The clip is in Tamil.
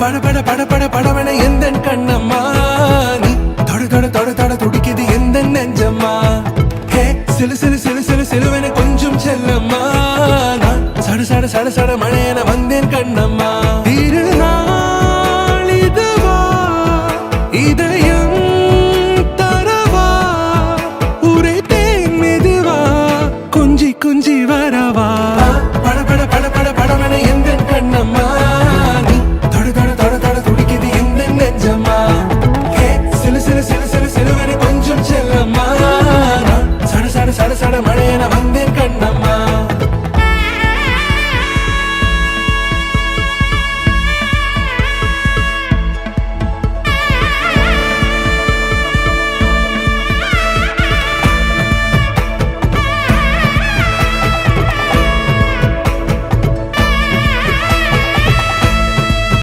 பட பட பட பட படவன எந்த கண்ணம்மா நீ தொட தொட தொட தொட துடிக்குது எந்த நெஞ்சம்மா ஹே சிலு சிலு